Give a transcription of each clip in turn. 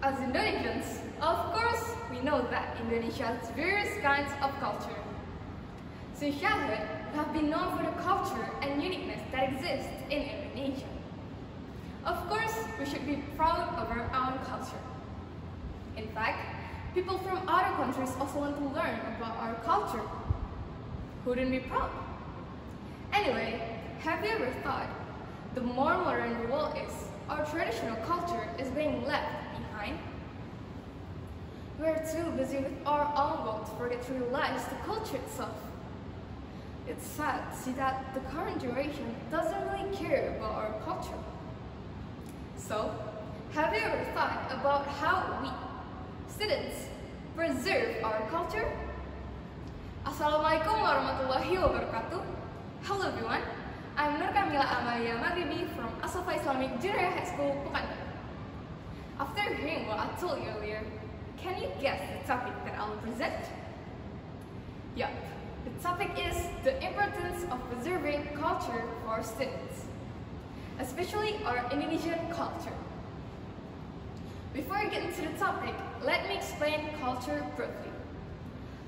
As Indonesians, of course, we know that Indonesia has various kinds of culture. Since childhood, we have been known for the culture and uniqueness that exists in Indonesia. Of course, we should be proud of our own culture. In fact, people from other countries also want to learn about our culture. Wouldn't be proud? Anyway, have you ever thought, the more modern the world is, our traditional culture is being left behind? We are too busy with our own world to forget to realize the culture itself. It's sad to see that the current generation doesn't really care about our culture. So, have you ever thought about how we, students, preserve our culture? Assalamualaikum warahmatullahi wabarakatuh. Hello everyone, I'm Nourkamila Amalya Maghribi from As-Shofa Islamic Junior High School, Pekanbaru. After hearing what I told you earlier, can you guess the topic that I will present? Yup, the topic is the importance of preserving culture for our students, especially our Indonesian culture. Before I get into the topic, let me explain culture briefly.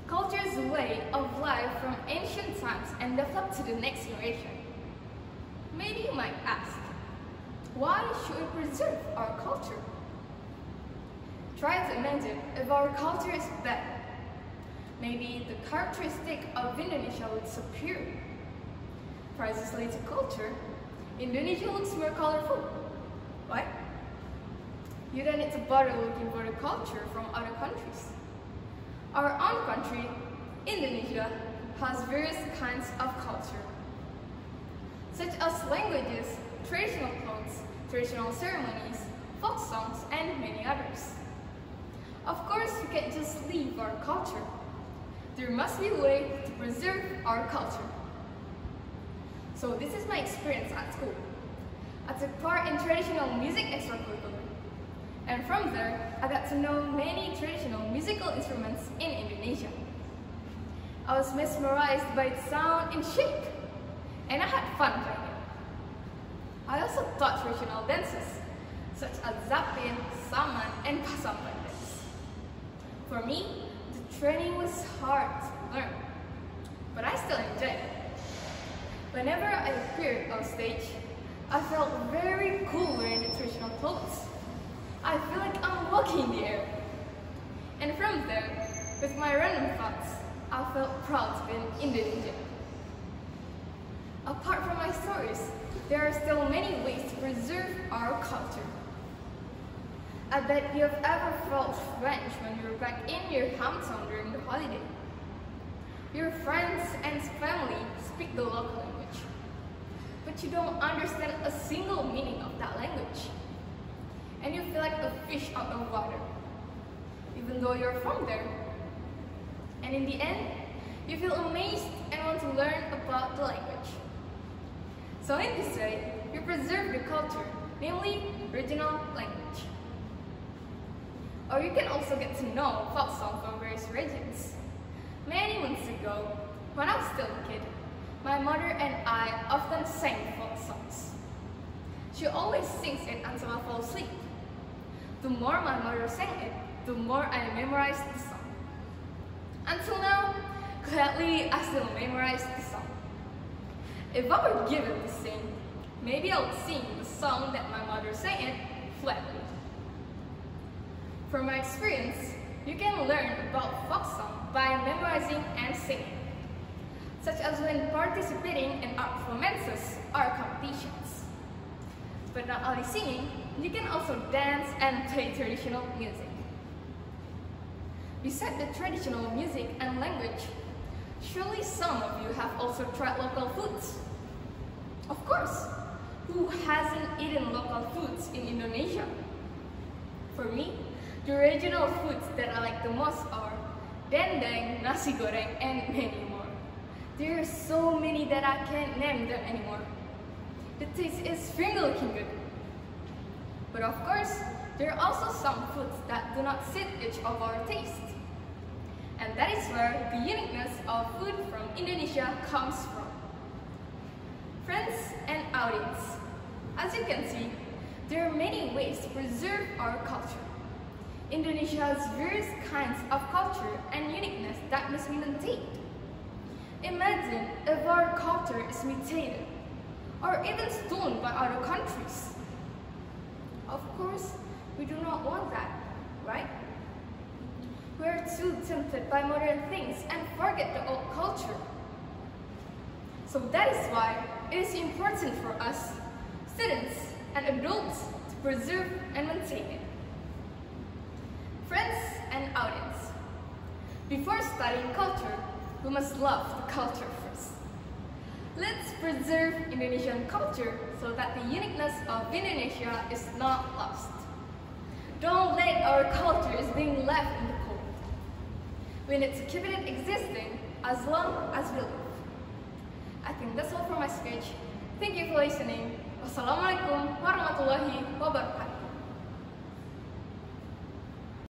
Culture is a way of life from ancient times and developed to the next generation. Maybe you might ask, why should we preserve our culture? Try to imagine if our culture is bad. Maybe the characteristic of Indonesia would disappear. Precisely to culture, Indonesia looks more colorful. Why? You don't need to bother looking for the culture from other countries. Our own country, Indonesia, has various kinds of culture, such as languages, traditional clothes, traditional ceremonies, folk songs, and many others. Of course, we can't just leave our culture. There must be a way to preserve our culture. So this is my experience at school. I took part in traditional music extracurricular. And from there, I got to know many traditional musical instruments in Indonesia. I was mesmerized by its sound and shape, and I had fun playing it. I also taught traditional dances, such as zapin, saman, and pasamban dance. For me, the training was hard to learn, but I still enjoyed it. Whenever I appeared on stage, I felt very cool wearing the traditional clothes. I feel like I'm walking in the air. And from there, with my random thoughts, I felt proud to be an Indonesian. Apart from my stories, there are still many ways to preserve our culture. I bet you have ever felt French when you were back in your hometown during the holiday. Your friends and family speak the local language, but you don't understand a single meaning of that language. And you feel like a fish out of water, even though you're from there. And in the end, you feel amazed and want to learn about the language. So in this way, you preserve the culture, namely regional language. Or you can also get to know folk songs from various regions. Many months ago, when I was still a kid, my mother and I often sang folk songs. She always sings it until I fall asleep. The more my mother sang it, the more I memorized the song. Until now, gladly I still memorize the song. If I were given to sing, maybe I would sing the song that my mother sang it flatly. From my experience, you can learn about folk song by memorizing and singing, such as when participating in art performances or competitions. But not only singing, you can also dance and play traditional music. Besides the traditional music and language, surely some of you have also tried local foods. Of course, who hasn't eaten local foods in Indonesia? For me, the regional foods that I like the most are dendeng, nasi goreng, and many more. There are so many that I can't name them anymore. The taste is finger-looking good. But of course, there are also some foods that do not suit each of our tastes. And that is where the uniqueness of food from Indonesia comes from. Friends and audience, as you can see, there are many ways to preserve our culture. Indonesia has various kinds of culture and uniqueness that must be maintained. Imagine if our culture is mutated or even stolen by other countries. Of course, we do not want that, right? We are too tempted by modern things and forget the old culture. So that is why it is important for us, students and adults, to preserve and maintain it. Friends and audience, before studying culture, we must love the culture first. Let's preserve Indonesian culture so that the uniqueness of Indonesia is not lost. Don't let our culture is being left in the cold. We need to keep it existing as long as we live. I think that's all for my speech. Thank you for listening. Wassalamualaikum warahmatullahi wabarakatuh.